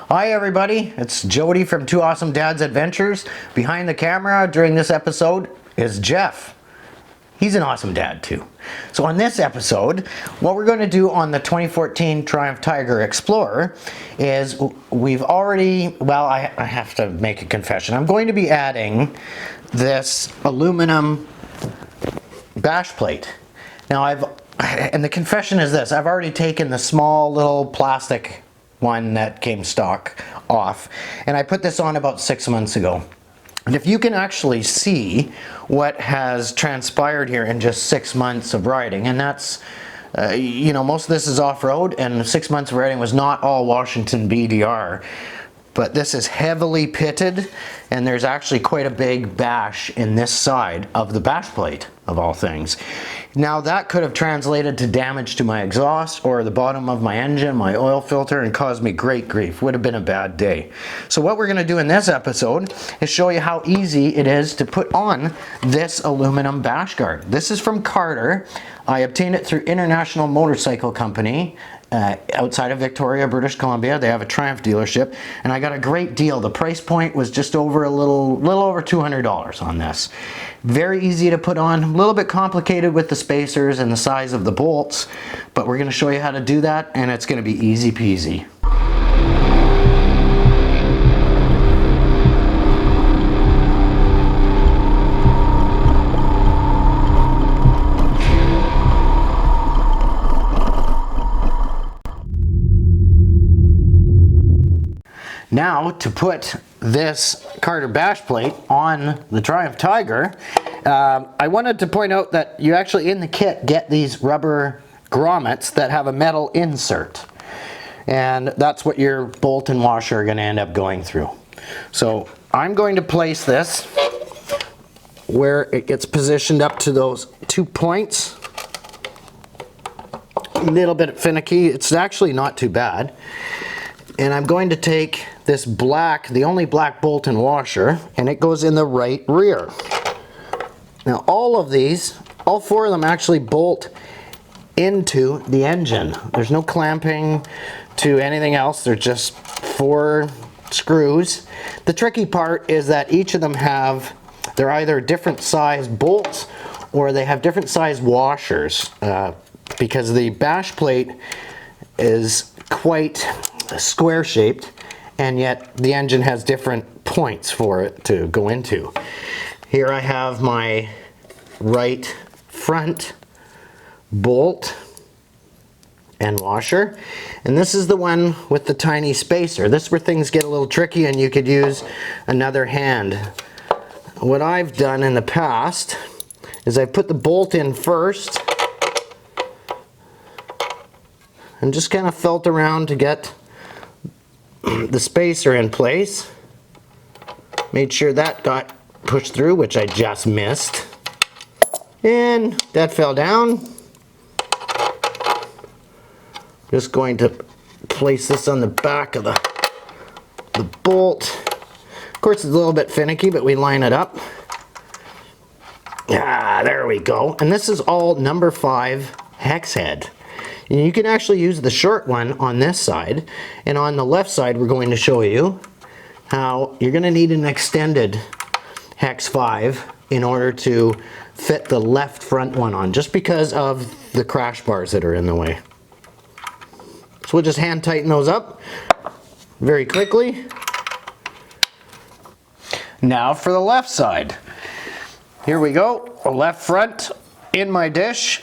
Hi everybody, it's Jody from Two Awesome Dads Adventures. Behind the camera during this episode is Jeff. He's an awesome dad too. So on this episode, what we're going to do on the 2014 Triumph Tiger Explorer is we've already, well, I have to make a confession. I'm going to be adding this aluminum bash plate. Now and the confession is this, I've already taken the small little plastic one that came stock off, and I put this on about 6 months ago. And if you can actually see what has transpired here in just 6 months of riding, and that's, you know, most of this is off-road, and 6 months of riding was not all Washington BDR. But this is heavily pitted, and there's actually quite a big bash in this side of the bash plate, of all things. Now that could have translated to damage to my exhaust or the bottom of my engine, my oil filter, and caused me great grief. Would have been a bad day. So what we're going to do in this episode is show you how easy it is to put on this aluminum bash guard. This is from Carter. I obtained it through International Motorcycle Company. Outside of Victoria, British Columbia. They have a Triumph dealership, and I got a great deal. The price point was just over a little over $200 on this. Very easy to put on, a little bit complicated with the spacers and the size of the bolts, but we're going to show you how to do that, and it's going to be easy peasy. Now, to put this Carter bash plate on the Triumph Tiger, I wanted to point out that you actually in the kit get these rubber grommets that have a metal insert. And that's what your bolt and washer are going to end up going through. So I'm going to place this where it gets positioned up to those 2 points. A little bit finicky. It's actually not too bad. And I'm going to take this black, the only black bolt and washer, and it goes in the right rear. Now all of these, all 4 of them actually bolt into the engine. There's no clamping to anything else. They're just 4 screws. The tricky part is that each of them they're either different size bolts or they have different size washers because the bash plate is quite square shaped, and yet the engine has different points for it to go into. Here I have my right front bolt and washer, and this is the one with the tiny spacer. This is where things get a little tricky and you could use another hand. What I've done in the past is I put the bolt in first and just kind of felt around to get the spacer in place. Made sure that got pushed through, which I just missed. And that fell down. Just going to place this on the back of the bolt. Of course it's a little bit finicky, but we line it up. Ah, there we go. And this is all number 5 hex head. And you can actually use the short one on this side, and on the left side we're going to show you how you're going to need an extended hex 5 in order to fit the left front one on, just because of the crash bars that are in the way. So we'll just hand tighten those up very quickly. Now for the left side. Here we go, a left front in my dish.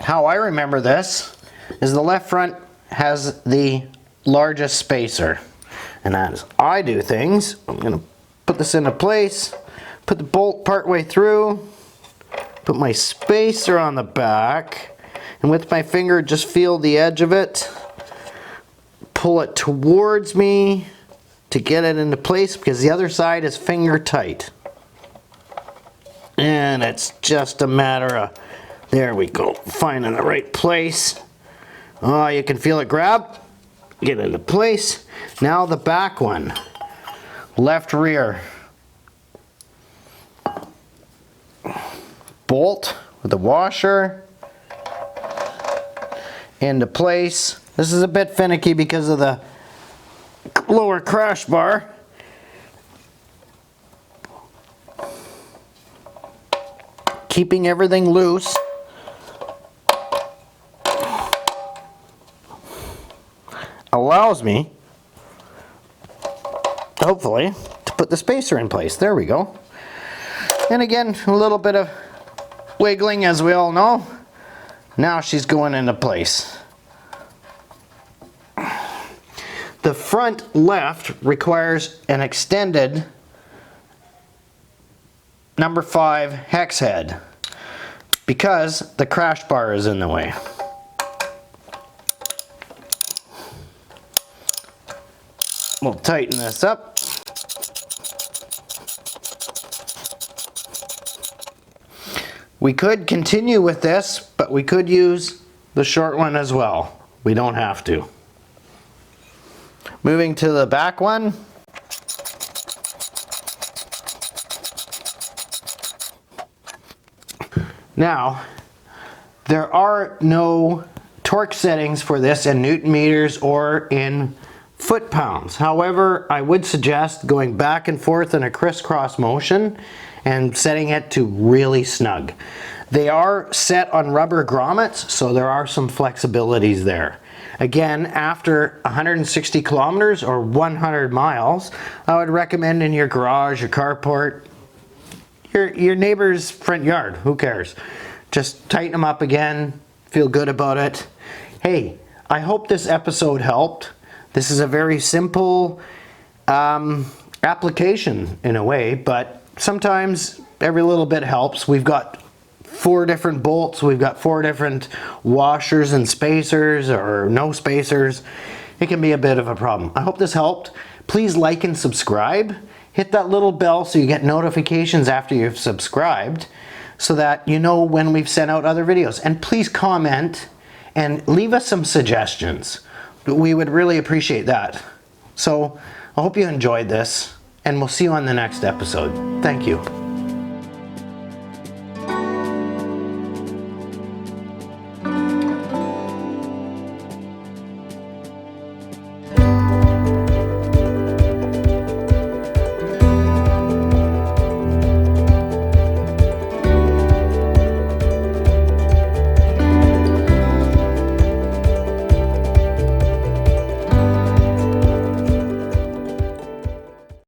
How I remember this is the left front has the largest spacer. And as I do things, I'm going to put this into place, put the bolt part way through, put my spacer on the back, and with my finger just feel the edge of it, pull it towards me to get it into place, because the other side is finger tight. And it's just a matter of, there we go, finding the right place. Oh, you can feel it grab, get into place. Now the back one, left rear. Bolt with the washer into place. This is a bit finicky because of the lower crash bar. Keeping everything loose. Allows me, hopefully, to put the spacer in place. There we go. And again, a little bit of wiggling, as we all know. Now she's going into place. The front left requires an extended number 5 hex head because the crash bar is in the way. We'll tighten this up. We could continue with this, but we could use the short one as well. We don't have to. Moving to the back one. Now, there are no torque settings for this in Newton meters or in foot-pounds. However, I would suggest going back and forth in a crisscross motion and setting it to really snug. They are set on rubber grommets, so there are some flexibilities there. Again, after 160 kilometers or 100 miles, I would recommend in your garage, your carport, your neighbor's front yard, who cares? Just tighten them up again, feel good about it. Hey, I hope this episode helped. This is a very simple application in a way, but sometimes every little bit helps. We've got 4 different bolts, we've got 4 different washers and spacers or no spacers. It can be a bit of a problem. I hope this helped. Please like and subscribe. Hit that little bell so you get notifications after you've subscribed so that you know when we've sent out other videos. And please comment and leave us some suggestions. We would really appreciate that. So I hope you enjoyed this, and we'll see you on the next episode. Thank you.